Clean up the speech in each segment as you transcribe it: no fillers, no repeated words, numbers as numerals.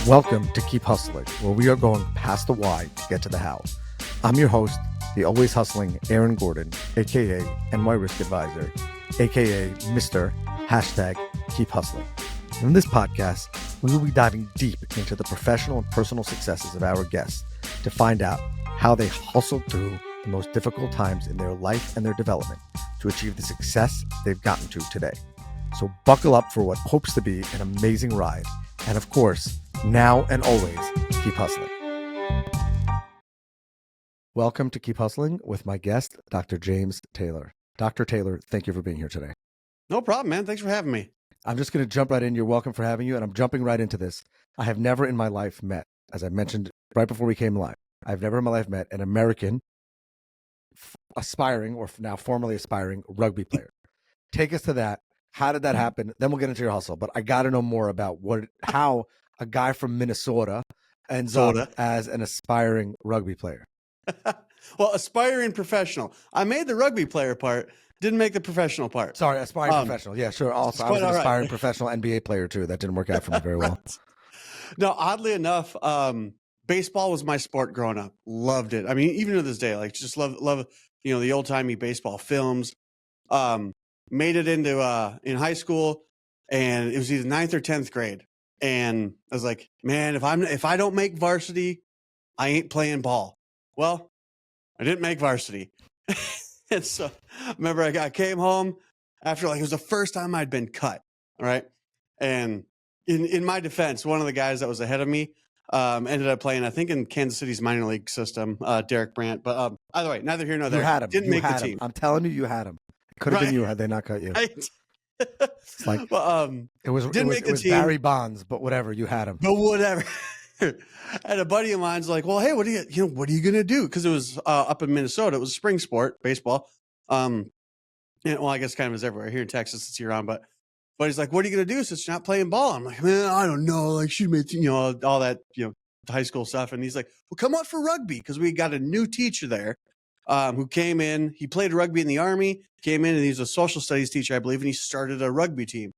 Welcome to Keep Hustling, where we are going past the why to get to the how. I'm your host, the always hustling Aaron Gordon, aka NY Risk Advisor, aka Mr. #Keep Hustling. In this podcast, we will be diving deep into the professional and personal successes of our guests to find out how they hustled through the most difficult times in their life and their development to achieve the success they've gotten to today. So buckle up for what hopes to be an amazing ride. And of course, now and always, keep hustling. Welcome to Keep Hustling with my guest, Dr. James Taylor. Dr. Taylor, thank you for being here today. No problem, man. Thanks for having me. I'm just going to jump right in. You're welcome for having you. And I'm jumping right into this. I have never in my life met, as I mentioned right before we came live, I've never in my life met an American aspiring or now formerly aspiring rugby player. Take us to that. How did that happen? Then we'll get into your hustle. But I got to know more about how a guy from Minnesota ends up as an aspiring rugby player. Well, aspiring professional. I made the rugby player part, didn't make the professional part. Sorry, aspiring professional. Yeah, sure. Also, I was an aspiring professional NBA player too. That didn't work out for me very well. No, oddly enough, baseball was my sport growing up. Loved it. I mean, even to this day, like just love, the old timey baseball films. Made it into in high school, and it was either 9th or 10th grade. And I was like, man, if I don't make varsity, I ain't playing ball. Well, I didn't make varsity. And so I remember I came home after it was the first time I'd been cut. All right. And in my defense, one of the guys that was ahead of me ended up playing, I think, in Kansas City's minor league system, Derek Brandt. But either way, neither here nor there. You had him. Didn't make the team. I'm telling you had him. Could have been you had they not cut you. Right. It's like, it was Barry Bonds, but whatever, you had him. But whatever. And a buddy of mine's like, well, hey, what are you going to do? Because it was up in Minnesota. It was a spring sport, baseball. I guess kind of is everywhere. Here in Texas, it's year-round. But he's like, what are you going to do since you're not playing ball? I'm like, man, I don't know. Like, shoot me, all that, high school stuff. And he's like, well, come out for rugby, because we got a new teacher there who came in. He played rugby in the Army, came in, and he's a social studies teacher, I believe, and he started a rugby team.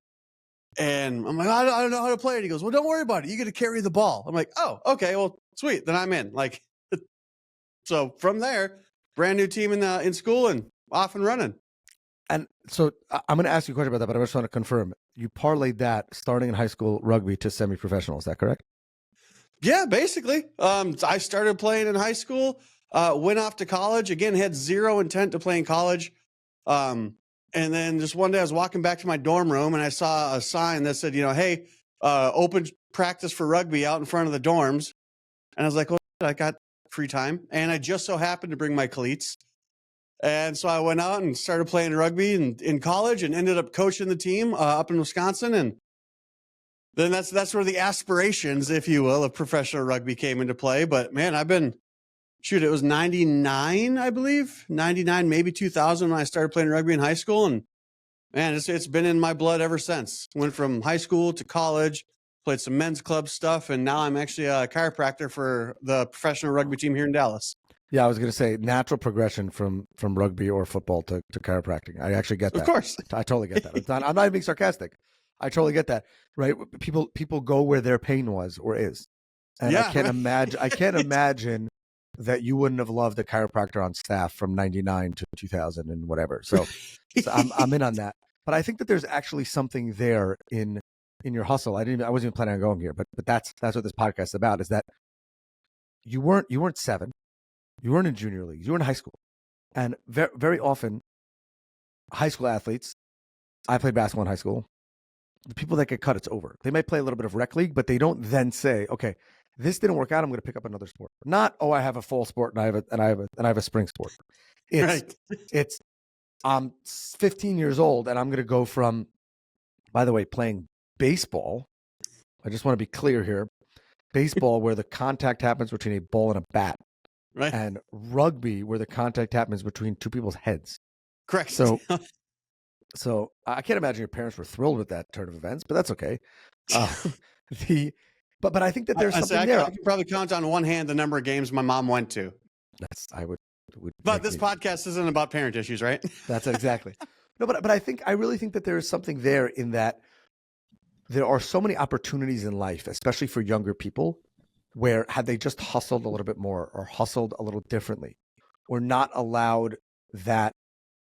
And I'm like, I don't know how to play it. He goes, well, don't worry about it. You got to carry the ball. I'm like, oh, okay, well, sweet. Then I'm in. Like, so from there, brand new team in school and off and running. And so I'm going to ask you a question about that, but I just want to confirm. You parlayed that starting in high school rugby to semi-professional. Is that correct? Yeah, basically. I started playing in high school, went off to college. Again, had zero intent to play in college. And then just one day I was walking back to my dorm room and I saw a sign that said, hey, open practice for rugby out in front of the dorms. And I was like, well, I got free time. And I just so happened to bring my cleats. And so I went out and started playing rugby in college and ended up coaching the team up in Wisconsin. And then that's where the aspirations, if you will, of professional rugby came into play. But man, it was 99, I believe, 99, maybe 2000 when I started playing rugby in high school. And man, it's been in my blood ever since. Went from high school to college, played some men's club stuff. And now I'm actually a chiropractor for the professional rugby team here in Dallas. Yeah, I was going to say natural progression from rugby or football to chiropractic. I actually get that. Of course. I totally get that. I'm not even being sarcastic. I totally get that. Right. People go where their pain was or is. And yeah, I can't imagine that you wouldn't have loved a chiropractor on staff from 99 to 2000 and whatever. So I'm in on that. But I think that there's actually something there in your hustle. I wasn't even planning on going here, but that's what this podcast is about, is that you weren't 7. You weren't in junior leagues. You were in high school. And very, very often high school athletes, I played basketball in high school. The people that get cut, it's over. They might play a little bit of rec league, but they don't then say, okay, this didn't work out, I'm going to pick up another sport. Not, I have a fall sport and I have a spring sport. It's I'm 15 years old and I'm going to go from, by the way, playing baseball. I just want to be clear here. Baseball, where the contact happens between a ball and a bat. Right. And rugby, where the contact happens between two people's heads. Correct. So I can't imagine your parents were thrilled with that turn of events, but that's okay. But I think that there's something there. I can probably count on one hand the number of games my mom went to. But this podcast isn't about parent issues, right? That's exactly. No, but I really think that there is something there in that there are so many opportunities in life, especially for younger people, where had they just hustled a little bit more or hustled a little differently or not allowed that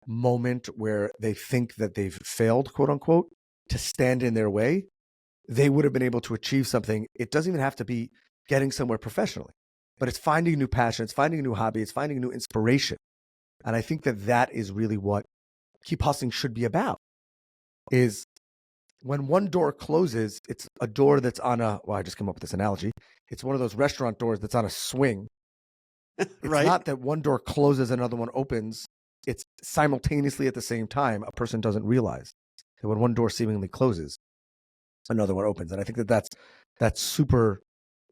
moment where they think that they've failed, quote unquote, to stand in their way, they would have been able to achieve something. It doesn't even have to be getting somewhere professionally, but it's finding a new passion, it's finding a new hobby, it's finding a new inspiration. And I think that that is really what Keep Hustling should be about, is when one door closes, it's a door that's on I just came up with this analogy. It's one of those restaurant doors that's on a swing. It's Right. not that one door closes, another one opens. It's simultaneously at the same time. A person doesn't realize that when one door seemingly closes, another one opens. And I think that that's super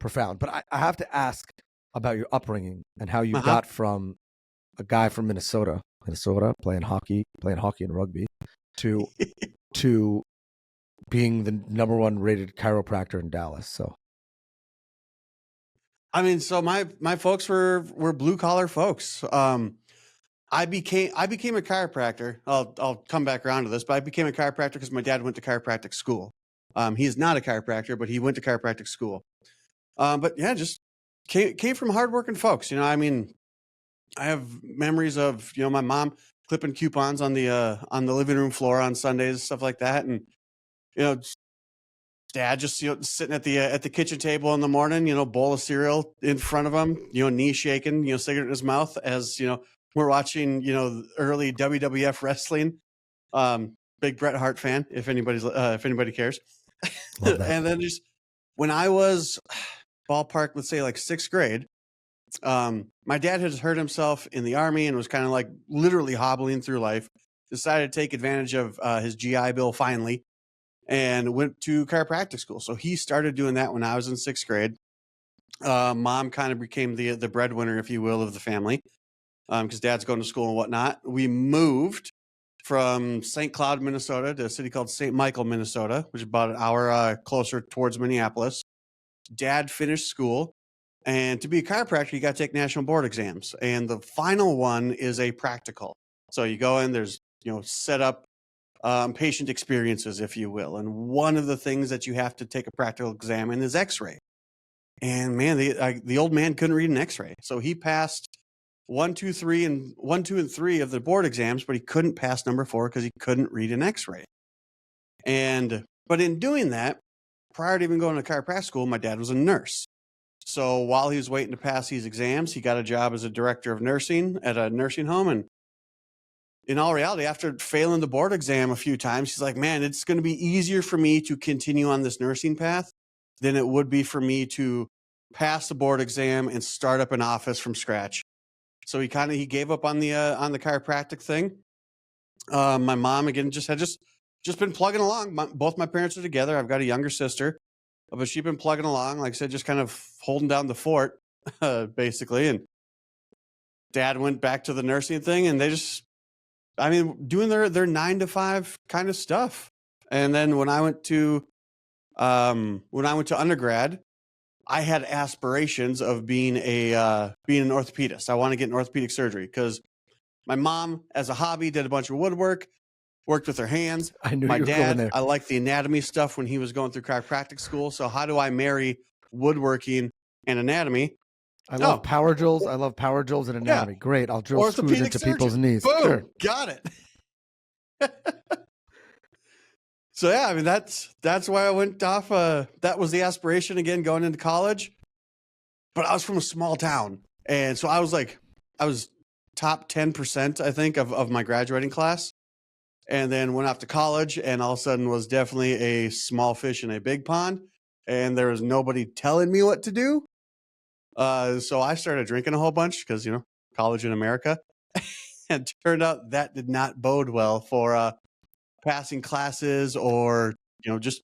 profound. But I have to ask about your upbringing and how you got from a guy from Minnesota playing hockey and rugby to being the number one rated chiropractor in Dallas. So, I mean, so my folks were blue collar folks. I became a chiropractor. I'll come back around to this, but I became a chiropractor because my dad went to chiropractic school. He is not a chiropractor, but he went to chiropractic school. But yeah, just came from hardworking folks. I mean, I have memories of my mom clipping coupons on the living room floor on Sundays, stuff like that, and dad just sitting at the kitchen table in the morning, bowl of cereal in front of him, knee shaking, cigarette in his mouth as we're watching early WWF wrestling. Big Bret Hart fan, if anybody cares. And then just when I was ballpark, let's say like 6th grade, my dad had hurt himself in the Army and was kind of like literally hobbling through life. Decided to take advantage of his GI Bill finally, and went to chiropractic school. So he started doing that when I was in 6th grade. Mom kind of became the breadwinner, if you will, of the family, because dad's going to school and whatnot. We moved from St. Cloud, Minnesota to a city called St. Michael, Minnesota, which is about an hour closer towards Minneapolis. Dad finished school. And to be a chiropractor, you got to take national board exams. And the final one is a practical. So you go in, there's, set up patient experiences, if you will. And one of the things that you have to take a practical exam in is x-ray. And man, the old man couldn't read an x-ray. So he passed 1, 2, 3 of the board exams, but he couldn't pass number 4 because he couldn't read an x-ray. But in doing that, prior to even going to chiropractic school, my dad was a nurse. So while he was waiting to pass these exams, he got a job as a director of nursing at a nursing home. And in all reality, after failing the board exam a few times, he's like, man, it's going to be easier for me to continue on this nursing path than it would be for me to pass the board exam and start up an office from scratch. So he gave up on the chiropractic thing. My mom, again, had been plugging along. Both my parents are together. I've got a younger sister. But she'd been plugging along, like I said, just kind of holding down the fort, basically. And dad went back to the nursing thing, and they doing their 9 to 5 kind of stuff. And then when I went to undergrad, I had aspirations of being an orthopedist. I want to get in orthopedic surgery because my mom, as a hobby, did a bunch of woodwork. Worked with her hands. I knew my you were dad, going there. I liked the anatomy stuff when he was going through chiropractic school. So how do I marry woodworking and anatomy? I love power drills. I love power drills and anatomy. Yeah. Great. I'll drill screws into people's knees. Boom. Sure. Got it. So yeah, I mean that's why I went off. That was the aspiration again, going into college. But I was from a small town, and so I was top 10%, I think, of my graduating class. And then went off to college, and all of a sudden was definitely a small fish in a big pond, and there was nobody telling me what to do. So I started drinking a whole bunch because, college in America. And it turned out that did not bode well for passing classes or, just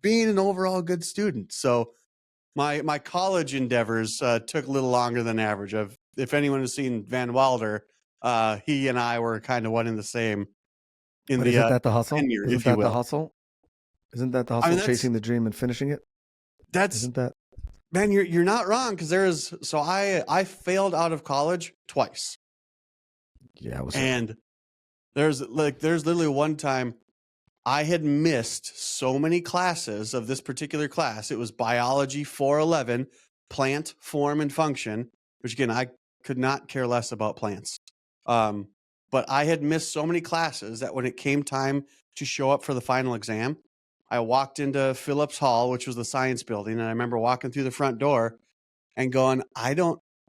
being an overall good student. So my college endeavors took a little longer than average. If anyone has seen Van Wilder, he and I were kind of one and the same. Isn't that the hustle? Isn't that the hustle? Isn't that the hustle? I mean, chasing the dream and finishing it? Isn't that? Man, you're not wrong, because I failed out of college twice. Yeah, and there's literally one time I had missed so many classes of this particular class. It was biology 411, plant form and function, which again, I could not care less about plants. But I had missed so many classes that when it came time to show up for the final exam, I walked into Phillips Hall, which was the science building. And I remember walking through the front door and going,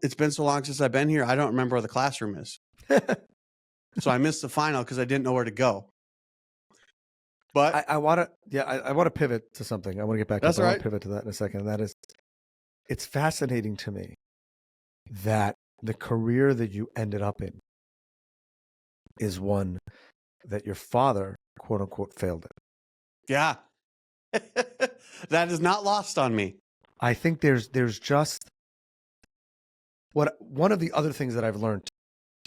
it's been so long since I've been here. I don't remember where the classroom is. So I missed the final because I didn't know where to go. But I want to pivot to something. I want to get back to that. I want to pivot to that in a second. And that is, it's fascinating to me that the career that you ended up in is one that your father, quote unquote, failed at. Yeah. That is not lost on me. I think there's just one of the other things that I've learned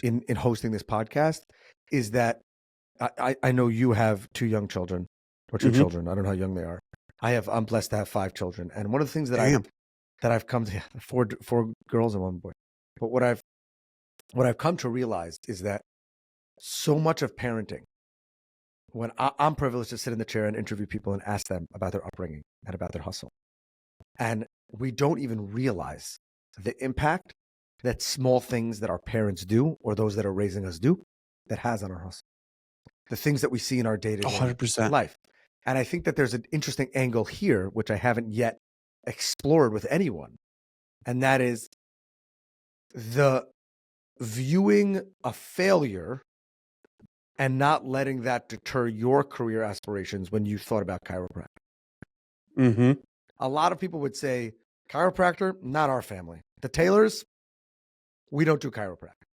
in hosting this podcast is that I know you have 2 young children or 2 children. I don't know how young they are. I'm blessed to have 5 children. And one of the things that I've come to 4 girls and 1 boy. But what I've come to realize is that so much of parenting, when I'm privileged to sit in the chair and interview people and ask them about their upbringing and about their hustle. And we don't even realize the impact that small things that our parents do or those that are raising us do that has on our hustle. The things that we see in our day-to-day 100%. life. And I think that there's an interesting angle here, which I haven't yet explored with anyone. And that is the viewing a failure and not letting that deter your career aspirations when you thought about chiropractic. Mm-hmm. A lot of people would say, chiropractor, not our family. The Taylors, we don't do chiropractic.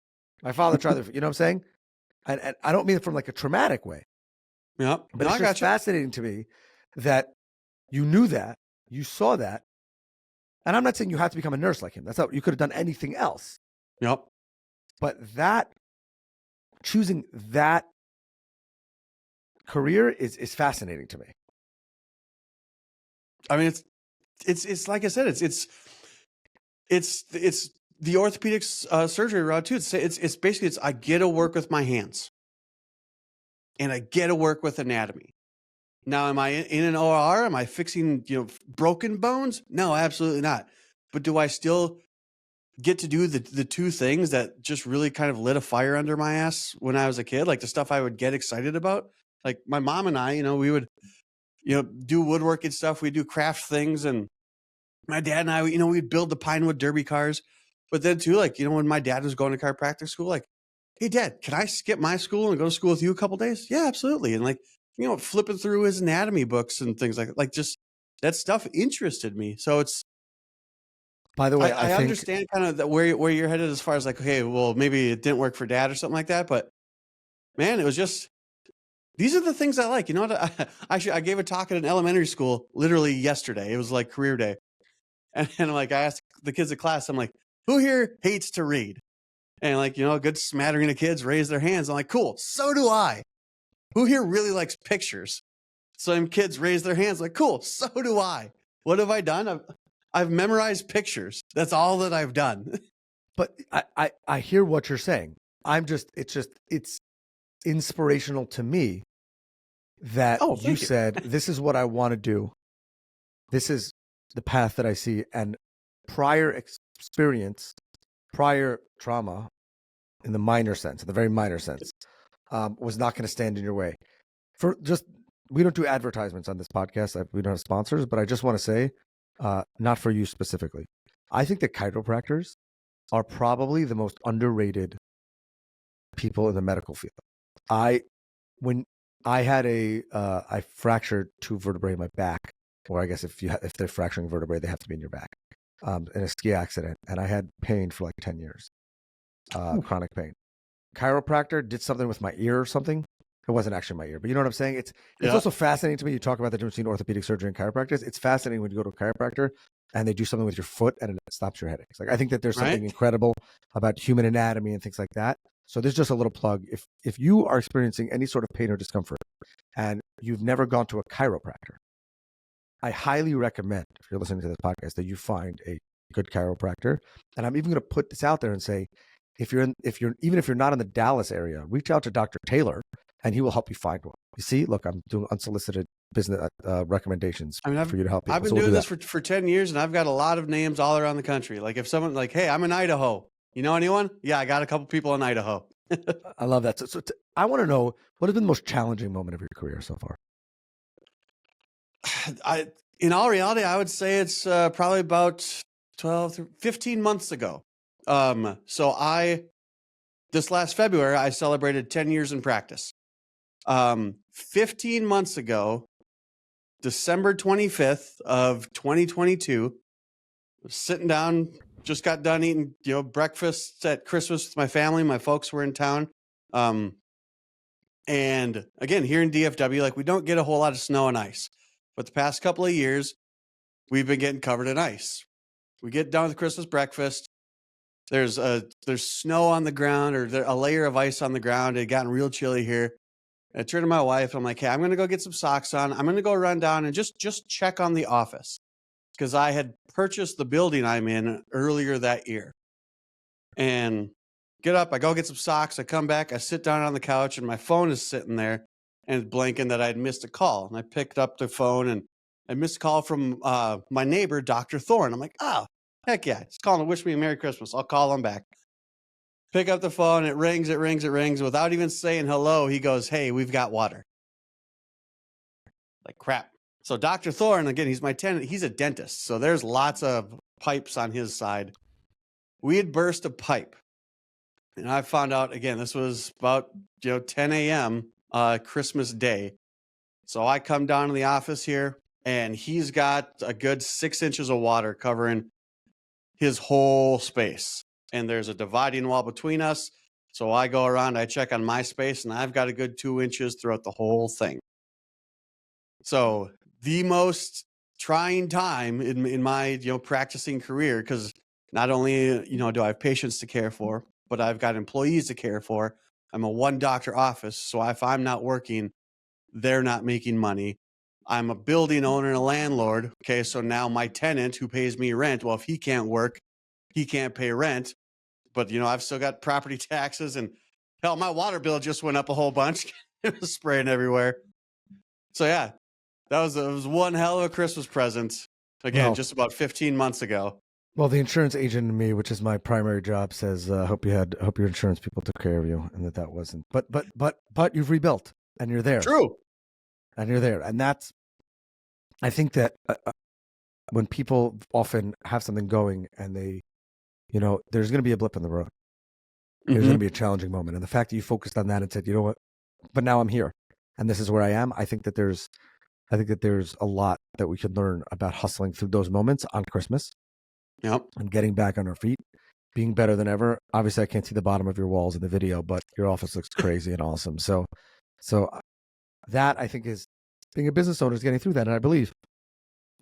My father tried you know what I'm saying? And I don't mean it from like a traumatic way. Yeah. But it's just fascinating to me that you knew that, you saw that. And I'm not saying you have to become a nurse like him. That's not, you could have done anything else. Yep. But choosing that career is fascinating to me. I mean, it's like I said, it's the orthopedic surgery route too. It's basically I get to work with my hands, and I get to work with anatomy. Now, am I in an OR? Am I fixing broken bones? No, absolutely not. But do I still get to do the 2 things that just really kind of lit a fire under my ass when I was a kid, like the stuff I would get excited about? Like my mom and I, we would do woodworking stuff. We do craft things, and my dad and I, we'd build the Pinewood Derby cars. But then too, like, when my dad was going to chiropractic school, like, hey, Dad, can I skip my school and go to school with you a couple days? Yeah, absolutely. And like, flipping through his anatomy books and things like just that stuff interested me. So it's, by the way, I understand kind of where you're headed as far as like, okay, well, maybe it didn't work for Dad or something like that. But man, it was just, these are the things I like. You know what? I gave a talk at an elementary school literally yesterday. It was like career day. And like, I asked the kids of class, I'm like, who here hates to read? And like, a good smattering of kids raise their hands. I'm like, cool. So do I. Who here really likes pictures? Some kids raise their hands like, cool. So do I. What have I done? I've memorized pictures. That's all that I've done. But I hear what you're saying. It's inspirational to me that you said, this is what I want to do. This is the path that I see. And prior experience, prior trauma in the minor sense, in the very minor sense, was not going to stand in your way. We don't do advertisements on this podcast. We don't have sponsors, but I just want to say, not for you specifically. I think that chiropractors are probably the most underrated people in the medical field. When I had I fractured 2 vertebrae in my back, or I guess if they're fracturing vertebrae, they have to be in your back, in a ski accident. And I had pain for like 10 years, chronic pain. Chiropractor did something with my ear or something. It wasn't actually my ear, but you know what I'm saying? It's also fascinating to me. You talk about the difference between orthopedic surgery and chiropractors. It's fascinating when you go to a chiropractor and they do something with your foot and it stops your headaches. Like, I think that there's something incredible about human anatomy and things like that. So there's just a little plug. If you are experiencing any sort of pain or discomfort and you've never gone to a chiropractor, I highly recommend, if you're listening to this podcast, that you find a good chiropractor. And I'm even going to put this out there and say, even if you're not in the Dallas area, reach out to Dr. Taylor and he will help you find one. You see, look, I'm doing unsolicited business recommendations I mean, for you to help people. I've been doing this for 10 years, and I've got a lot of names all around the country. Like if someone like, hey, I'm in Idaho. You know anyone? Yeah, I got a couple people in Idaho. I love that. So I want to know, what has been the most challenging moment of your career so far? In all reality, I would say it's probably about 15 months ago. This last February, I celebrated 10 years in practice. 15 months ago, December 25th of 2022, sitting down, just got done eating, breakfast at Christmas with my family. My folks were in town. And again, here in DFW, like we don't get a whole lot of snow and ice, but the past couple of years, we've been getting covered in ice. We get done with Christmas breakfast. There's snow on the ground, or a layer of ice on the ground. It had gotten real chilly here. I turned to my wife. I'm like, hey, I'm going to go get some socks on. I'm going to go run down and just check on the office, because I had purchased the building I'm in earlier that year. And get up, I go get some socks. I come back, I sit down on the couch, and my phone is sitting there and it's blinking that I'd missed a call. And I picked up the phone, and I missed a call from my neighbor, Dr. Thorne. I'm like, oh, heck yeah. He's calling to wish me a Merry Christmas. I'll call him back. Pick up the phone. It rings. Without even saying hello, he goes, hey, we've got water. Like crap. So Dr. Thorne, again, he's my tenant. He's a dentist. So there's lots of pipes on his side. We had burst a pipe. And I found out, again, this was about 10 a.m. Christmas Day. So I come down to the office here, and he's got a good 6 inches of water covering his whole space. And there's a dividing wall between us. So I go around, I check on my space, and I've got a good 2 inches throughout the whole thing. So the most trying time in my practicing career, because not only do I have patients to care for, but I've got employees to care for. I'm a one doctor office, so if I'm not working, they're not making money. I'm a building owner and a landlord. Okay, so now my tenant who pays me rent, well, if he can't work, he can't pay rent. But I've still got property taxes, and hell, my water bill just went up a whole bunch. It was spraying everywhere. So yeah, it was one hell of a Christmas present. Again, just about 15 months ago. Well, the insurance agent in me, which is my primary job, says, hope your insurance people took care of you, and that wasn't. But you've rebuilt, and you're there. True. And you're there, and that's. I think that when people often have something going, and they, there's going to be a blip in the road. There's going to be a challenging moment, and the fact that you focused on that and said, you know what, but now I'm here, and this is where I am. I think that there's a lot that we could learn about hustling through those moments on Christmas. Yep. And getting back on our feet, being better than ever. Obviously, I can't see the bottom of your walls in the video, but your office looks crazy and awesome. So that, I think, is being a business owner is getting through that. And I believe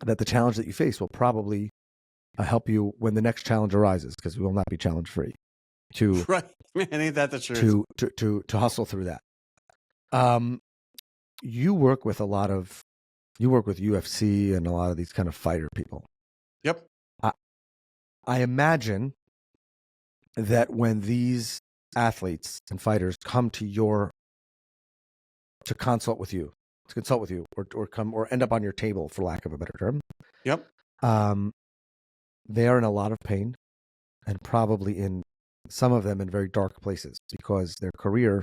that the challenge that you face will probably help you when the next challenge arises, because we will not be challenge free. Right, man, ain't that the truth? To hustle through that. You work with UFC and a lot of these kind of fighter people. Yep. I imagine that when these athletes and fighters come to consult with you, or end up on your table, for lack of a better term. Yep. They are in a lot of pain, and probably in some of them in very dark places, because their career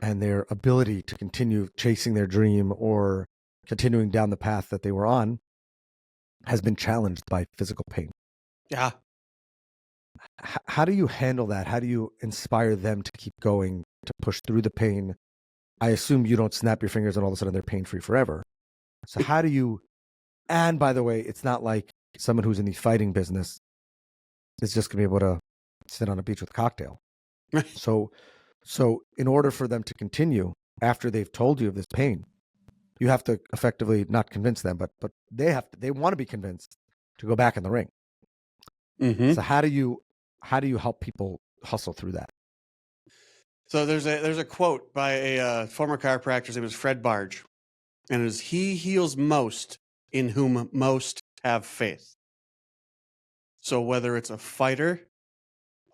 and their ability to continue chasing their dream or continuing down the path that they were on has been challenged by physical pain. Yeah. How do you handle that? How do you inspire them to keep going, to push through the pain? I assume you don't snap your fingers and all of a sudden they're pain-free forever. So how do you, and by the way, it's not like someone who's in the fighting business is just going to be able to sit on a beach with a cocktail. So in order for them to continue after they've told you of this pain, you have to effectively not convince them, but they want to be convinced to go back in the ring. So how do you help people hustle through that? So there's a quote by a former chiropractor. His name is Fred Barge, and it is, "He heals most in whom most have faith." So whether it's a fighter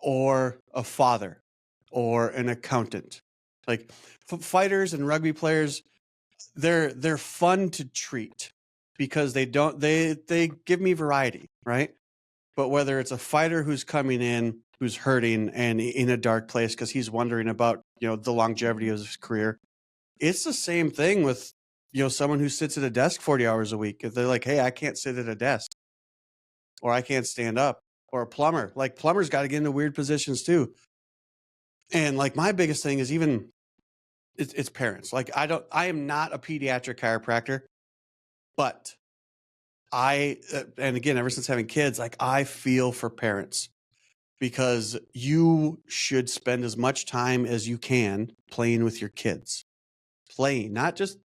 or a father or an accountant Like fighters and rugby players, they're fun to treat because they give me variety, right? But whether it's a fighter who's coming in, who's hurting and in a dark place because he's wondering about, the longevity of his career, it's the same thing with, someone who sits at a desk 40 hours a week. If they're like, hey, I can't sit at a desk or I can't stand up, or a plumber, like plumbers got to get into weird positions too. And like my biggest thing is even it's parents. Like I am not a pediatric chiropractor, but and again, ever since having kids, like I feel for parents because you should spend as much time as you can playing with your kids, not just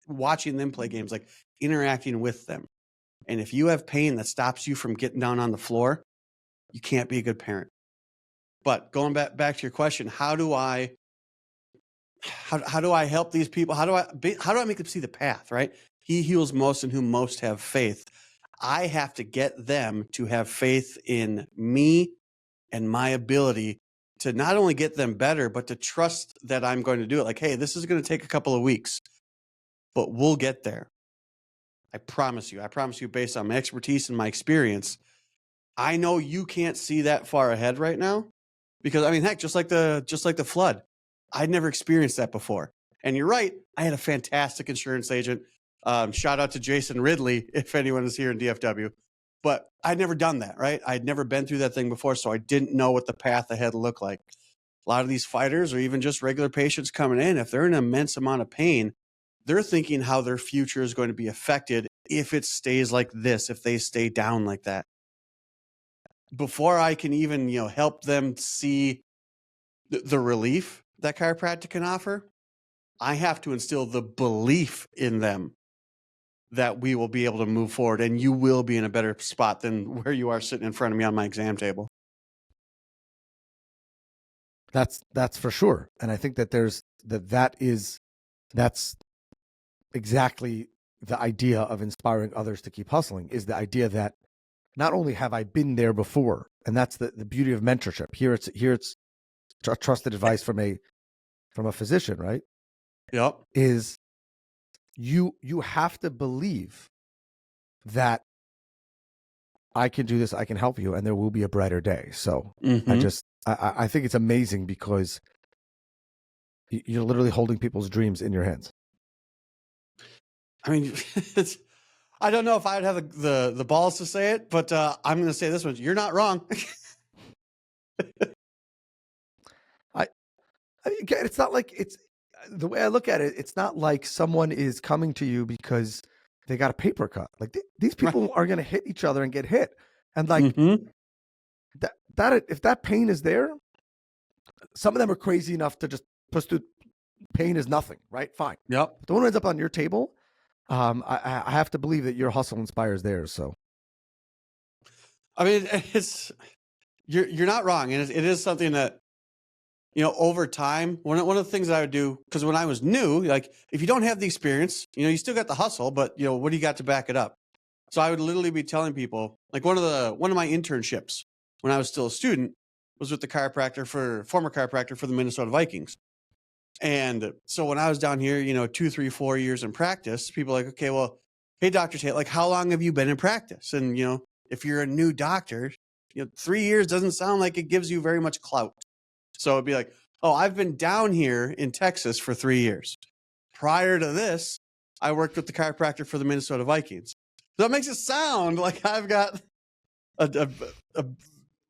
watching them play games, like interacting with them. And if you have pain that stops you from getting down on the floor, you can't be a good parent. But going back to your question, how do I help these people? How do I make them see the path, right? He heals most in whom most have faith. I have to get them to have faith in me and my ability to not only get them better, but to trust that I'm going to do it. Like, hey, this is going to take a couple of weeks, but we'll get there. I promise you based on my expertise and my experience. I know you can't see that far ahead right now because heck, just like the flood, I'd never experienced that before. And you're right. I had a fantastic insurance agent. Shout out to Jason Ridley, if anyone is here in DFW, but I'd never done that, right? I'd never been through that thing before. So I didn't know what the path ahead looked like. A lot of these fighters or even just regular patients coming in, if they're in an immense amount of pain, they're thinking how their future is going to be affected if it stays like this, if they stay down like that. Before I can even, help them see the relief that chiropractic can offer, I have to instill the belief in them that we will be able to move forward and you will be in a better spot than where you are sitting in front of me on my exam table. That's for sure. And I think that that's exactly the idea of inspiring others to keep hustling, is the idea that not only have I been there before, and that's the beauty of mentorship. Here it's trusted advice from a physician, right? Yep. Is you have to believe that I can do this, I can help you, and there will be a brighter day. So I think it's amazing because you're literally holding people's dreams in your hands. I don't know if I'd have the balls to say it, but I'm going to say this one. You're not wrong. It's not like it's the way I look at it. It's not like someone is coming to you because they got a paper cut. Like these people are going to hit each other and get hit. And like that if that pain is there, some of them are crazy enough to just push through pain is nothing, right? Fine. Yep. But the one who ends up on your table, I have to believe that your hustle inspires theirs. So, you're not wrong. And it is something that, over time, one of the things that I would do, because when I was new, like if you don't have the experience, you still got the hustle, but what do you got to back it up? So I would literally be telling people, like one of my internships when I was still a student was with the former chiropractor for the Minnesota Vikings. And so when I was down here, 2, 3, 4 years in practice, people are like, okay, well, hey, Dr. Tate, like how long have you been in practice? And, if you're a new doctor, 3 years doesn't sound like it gives you very much clout. So it'd be like, oh, I've been down here in Texas for 3 years. Prior to this, I worked with the chiropractor for the Minnesota Vikings. So it makes it sound like I've got a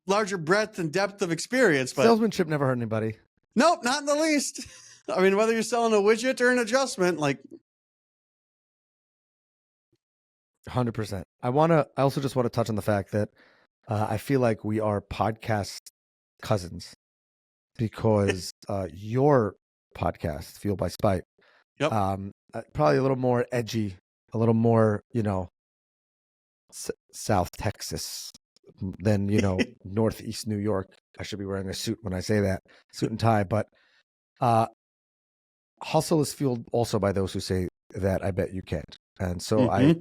larger breadth and depth of experience. But salesmanship never hurt anybody. Nope, not in the least. Whether you're selling a widget or an adjustment, like 100%. I also just want to touch on the fact that I feel like we are podcast cousins because your podcast, Fueled by Spite, yep. Probably a little more edgy, a little more, South Texas than, Northeast New York. I should be wearing a suit when I say that, suit and tie. But hustle is fueled also by those who say that I bet you can't. And so I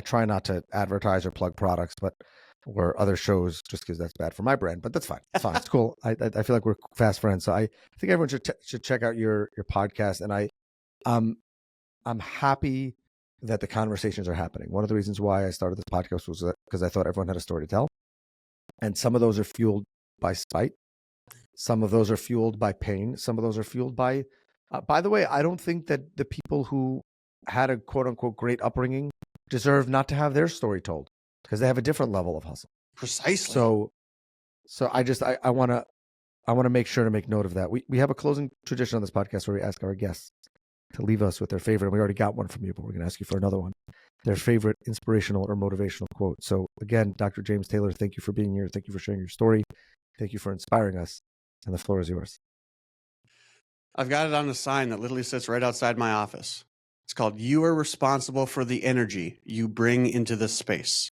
try not to advertise or plug products, but or other shows just because that's bad for my brand, but that's fine. It's fine. It's cool. I feel like we're fast friends. So I think everyone should check out your podcast. And I'm happy that the conversations are happening. One of the reasons why I started this podcast was because I thought everyone had a story to tell. And some of those are fueled by spite. Some of those are fueled by pain. Some of those are fueled by the way, I don't think that the people who had a quote unquote great upbringing deserve not to have their story told because they have a different level of hustle. Precisely. So I want to make sure to make note of that. We have a closing tradition on this podcast where we ask our guests to leave us with their favorite. And we already got one from you, but we're going to ask you for another one. Their favorite inspirational or motivational quote. So again, Dr. James Taylor, thank you for being here. Thank you for sharing your story. Thank you for inspiring us. And the floor is yours. I've got it on a sign that literally sits right outside my office. It's called, "You are responsible for the energy you bring into this space."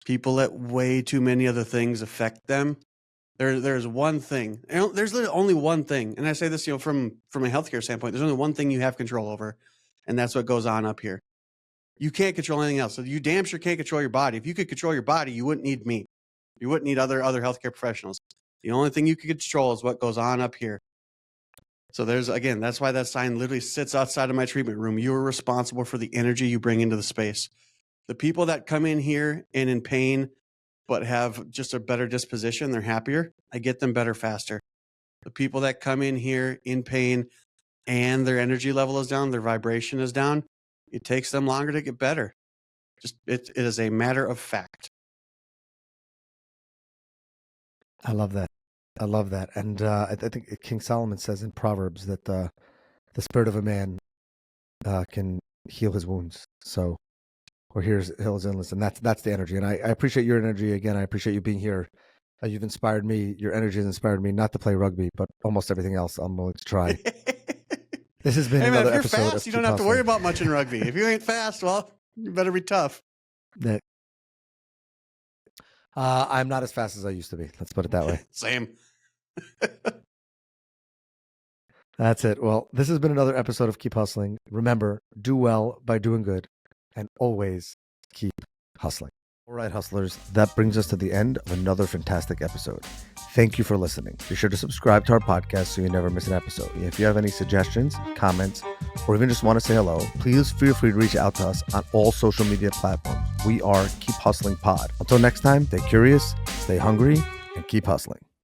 People let way too many other things affect them. There's one thing. There's literally only one thing. And I say this, from a healthcare standpoint, there's only one thing you have control over, and that's what goes on up here. You can't control anything else. So you damn sure can't control your body. If you could control your body, you wouldn't need me. You wouldn't need other healthcare professionals. The only thing you can control is what goes on up here. So that's why that sign literally sits outside of my treatment room. You are responsible for the energy you bring into the space. The people that come in here and in pain, but have just a better disposition, they're happier. I get them better faster. The people that come in here in pain and their energy level is down, their vibration is down, it takes them longer to get better. It is a matter of fact. I love that. And I think King Solomon says in Proverbs that the spirit of a man can heal his wounds. So, or heal his illness. And that's the energy. And I appreciate your energy. Again, I appreciate you being here. You've inspired me. Your energy has inspired me not to play rugby, but almost everything else I'm willing to try. This has been another episode. If you're fast, you don't have to worry about much in rugby. If you ain't fast, well, you better be tough. I'm not as fast as I used to be. Let's put it that way. Same. That's it. Well, this has been another episode of Keep Hustling. Remember, do well by doing good, and always keep hustling. All right, hustlers, that brings us to the end of another fantastic episode. Thank you for listening. Be sure to subscribe to our podcast so you never miss an episode. If you have any suggestions, comments, or even just want to say hello, please feel free to reach out to us on all social media platforms. We are Keep Hustling Pod. Until next time, stay curious, stay hungry, and keep hustling.